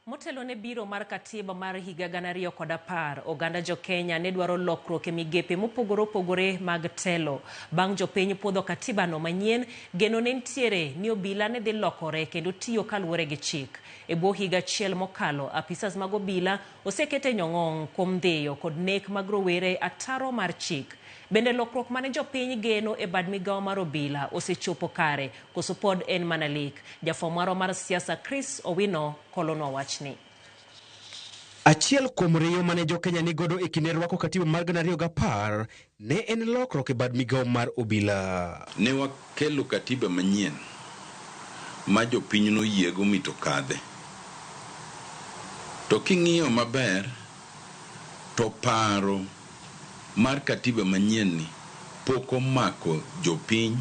Motelo ne biro mar katiba mar higa 2010, oganda jo Kenya ne dwaro lokruok e migepe mopogore opogore mag telo. Bang' jopiny puodho katiba no manyien, geno ne ntiere ni obila ne dhi lokore kendo tiyo kaluwore gi chik. E bwo higa achiel mokalo, apisas mag obila osekete nyong'ong' kuom dhiyo kod nek mag rowere ataro mar chik. Bende lokruok mane jopiny geno e bad migawo mar obila osechopo kare, koso pod en mana lek. Jafwambo mar siasa Chris Owino kolonwa wachni. Achiel kuom riyo mane jo Kenya ni godo e kinde rwako katiba mar 2010 ne en lokruok e bad migawo mar obila. Ne wakelo katiba manyien ma jopiny noyiego mito kadhe. To king'iyo maber, to paro mar katiba manyien ni pok omako jopiny,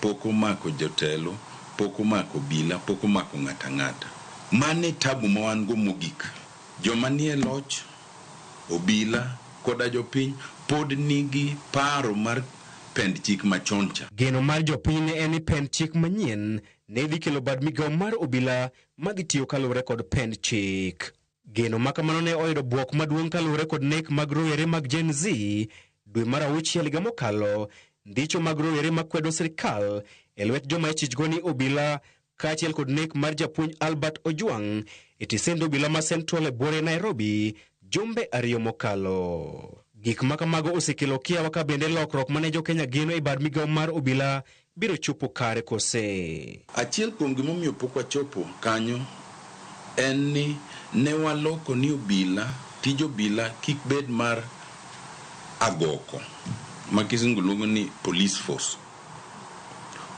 pok omako jotelo, pok omako obila, pok omako ng'ata ng'ata. Mane tabu ma wan go mogik. Joma nie loch, obila koda jopiny pod nigi paro mar pend chik machon cha. Geno mar jopiny ne en ni pend chik manyien ne dhi kelo bad migawo mar obila magitiyo kaluwore kod pend chik. Geno makamano ne oyudo buok maduong' kaluwore kod nek mag rowere mag Gen Z dwe mar 6 higa mokalo, ndicho mag rowere makwedo sirkal e lwet joma ichichgo ni obila, kaachiel kod nek mar japuonj Albert Ojwang' e tisend obila ma Central e buore Nairobi jumbe 2 mokalo. Gik makamago osekelo kiawa ka bende lokruok mane jo Kenya geno e bad migawo mar obila biro chopo kare kose. Achiel kuom gimomiyo pok wachopo kanyo en ni ne waloko ni obila, tij obila kik bed mar agoko, ma kisungu luongo ni police force.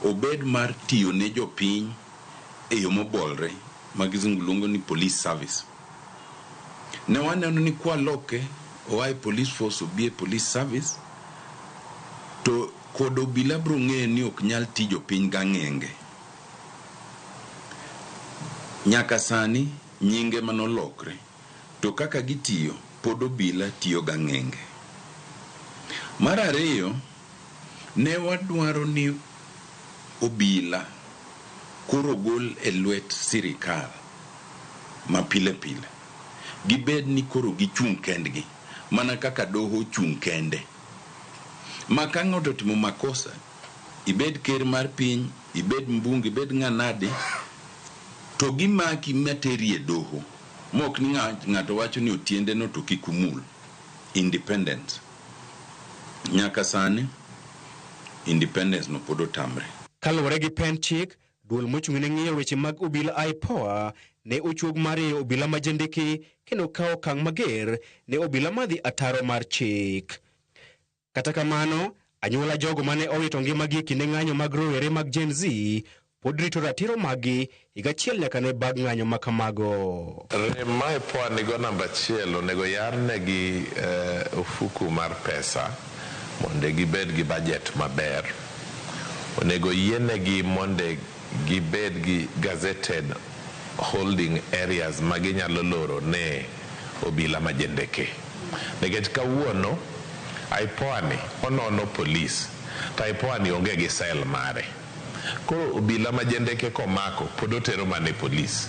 Obed mar tiyo ne jopiny e yo mobolre, ma kisungu luongo ni police service. Ne waneno ni kwa loke owae police force obie police service, to kod obila bro ng'e ni ok nyal tijo piny gang'enge. Nyaka sani nyinge manolokre, to kaka gitiyo pod obila tiyo gang'enge. Mar ariyo, ne wadwaro ni obila koro gol e lwet sirikal ma pile pile. Gibed ni koro gichung' kendgi, mana kaka doho chung' kende. Ma ka ng'ato timo makosa, ibed ker mar piny, ibed mbunge, ibed ng'anade, to gimaki materi e doho. Mok ni ng'ato wacho ni otiende no to kikumul. Independence. Nyaka sani, independence no podo tamre. Kaluwore gi pend chik, duol mochung' ne ng'iyo weche mag obila IPOA ne ochuog mar obila majendiki kendo kawo okang' mager ne obila madhi ataro mar chik. Kata kamano, anyuola jogo mane owito ngimagi e kinde ng'anyo mag rowere mag Gen Z pod rito ratiro maggi higa achiel nyaka ne bag ng'anyo makamago. Rem ma IPOA nigo namba 1 onego yarnegi ofuku mar pesa mondo gibed gi budget maber. Onego yienegi mondo gibed gi gazetted holding areas maginyalo loro ne obila majendeke. Nikech kawuono IPOA ni onono police, to IPOA ni onge gi cell mare. Koro obila majendeke komako pod otero mane police.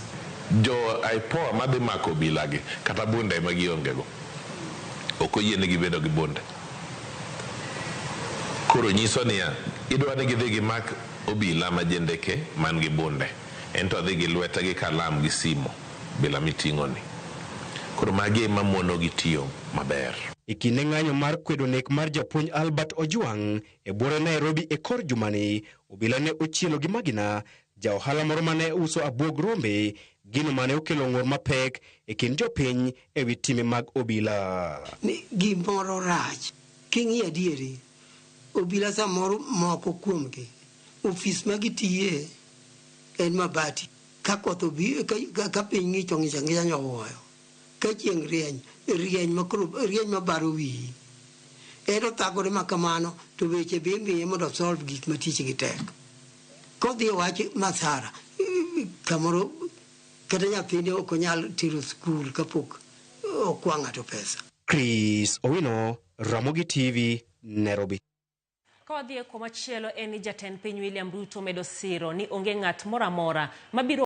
Jo IPOA madhi mako obila gi kata bunde ma gionge go, ok oyienegi bedo gi bunde. Koro nyiso niya, idwa ni gidhi gimak obila majendeke man gi bunde, ento dhi gi lwete gi kalam gi simo bila miting'o ni. Koro magi ema mono gi tiyo maber. E kinde ng'anyo mar kwedo nek mar japuonj Albert Ojwang' e buore Nairobi e kor jumani, obila ne ochielo gi magina ja ohala moro mane uso abuog rombe, gino mane okelo ng'ur mapek e kind jopiny e wi time mag obila. Ni gimoro rach, king'iyo adieri, obila samoro moko kuomgi, ofis magitiye en mabati. Ka koth obi, ka piny ng'icho nyowuoyo, ka chieng' rieny mabaro wiyi. Ero thagore makamano, to weche bimiye mondo solve gik matich gi tek. Kodhi wach masara, kamoro kata nyathine ok onyal tero skul kapok okwa ng'ato pesa. Chris Owino, Ramogi TV, Nairobi. Kodhi e komachielo en ni jatend piny William Ruto medo siro ni onge ng'at moro amora mabiro